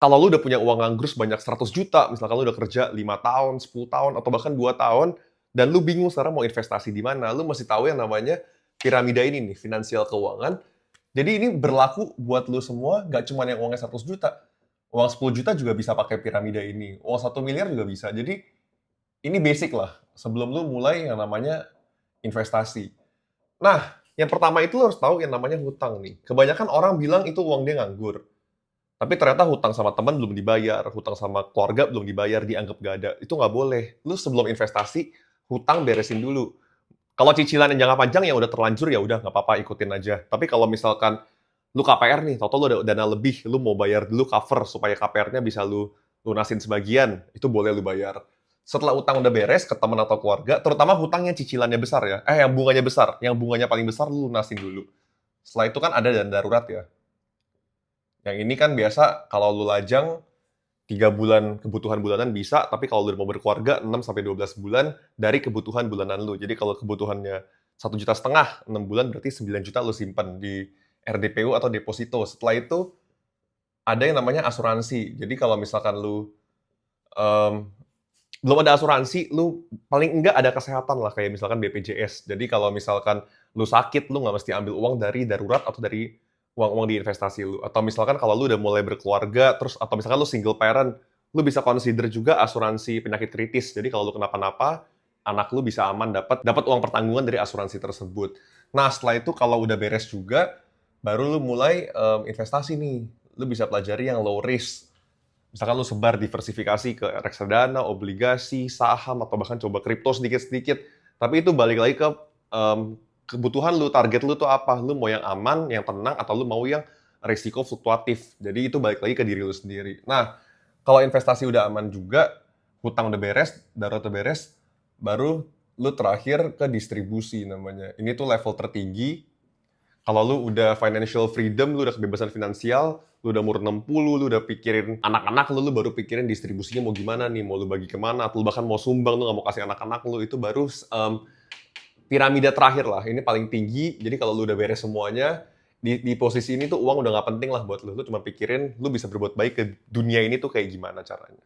Kalau lu udah punya uang nganggur sebanyak 100 juta, misalkan lu udah kerja 5 tahun, 10 tahun, atau bahkan 2 tahun, dan lu bingung sekarang mau investasi di mana, lu mesti tahu yang namanya piramida ini nih, finansial keuangan. Jadi ini berlaku buat lu semua, nggak cuma yang uangnya 100 juta. Uang 10 juta juga bisa pakai piramida ini. Uang 1 miliar juga bisa. Jadi ini basic lah, sebelum lu mulai yang namanya investasi. Nah, yang pertama itu lu harus tahu yang namanya hutang nih. Kebanyakan orang bilang itu uang dia nganggur. Tapi ternyata hutang sama teman belum dibayar, hutang sama keluarga belum dibayar, dianggap gak ada. Itu nggak boleh. Lu sebelum investasi, hutang beresin dulu. Kalau cicilan yang jangka panjang yang udah terlanjur ya udah nggak apa-apa ikutin aja. Tapi kalau misalkan lu KPR nih, tau-tau lu ada dana lebih, lu mau bayar dulu cover supaya KPR-nya bisa lu lunasin sebagian, itu boleh lu bayar. Setelah utang udah beres ke teman atau keluarga, terutama hutang yang cicilannya besar ya, yang bunganya besar, yang bunganya paling besar lu lunasin dulu. Setelah itu kan ada dana darurat ya. Yang ini kan biasa kalau lu lajang 3 bulan kebutuhan bulanan bisa, tapi kalau lu mau berkeluarga 6 sampai 12 bulan dari kebutuhan bulanan lu. Jadi kalau kebutuhannya 1,5 juta, 6 bulan berarti 9 juta lu simpan di RDPU atau deposito. Setelah itu ada yang namanya asuransi. Jadi kalau misalkan lu em, belum ada asuransi, lu paling enggak ada kesehatan lah kayak misalkan BPJS. Jadi kalau misalkan lu sakit, lu nggak mesti ambil uang dari darurat atau dari uang-uang di investasi lu. Atau misalkan kalau lu udah mulai berkeluarga, terus atau misalkan lu single parent, lu bisa consider juga asuransi penyakit kritis. Jadi kalau lu kenapa-napa, anak lu bisa aman dapat dapat uang pertanggungan dari asuransi tersebut. Nah, setelah itu kalau udah beres juga, baru lu mulai investasi nih. Lu bisa pelajari yang low risk. Misalkan lu sebar diversifikasi ke reksadana, obligasi, saham, atau bahkan coba kripto sedikit-sedikit. Tapi itu balik lagi ke kebutuhan lu, target lu tuh apa. Lu mau yang aman, yang tenang, atau lu mau yang risiko fluktuatif. Jadi itu balik lagi ke diri lu sendiri. Nah, kalau investasi udah aman juga, hutang udah beres, darurat udah beres, baru lu terakhir ke distribusi namanya. Ini tuh level tertinggi. Kalau lu udah financial freedom, lu udah kebebasan finansial, lu udah umur 60, lu udah pikirin anak-anak lu baru pikirin distribusinya mau gimana nih, mau lu bagi kemana, atau lu bahkan mau sumbang, lu nggak mau kasih anak-anak lu, itu baru piramida terakhir lah, ini paling tinggi. Jadi kalau lu udah beres semuanya, di posisi ini tuh uang udah nggak penting lah buat lu cuma pikirin lu bisa berbuat baik ke dunia ini tuh kayak gimana caranya.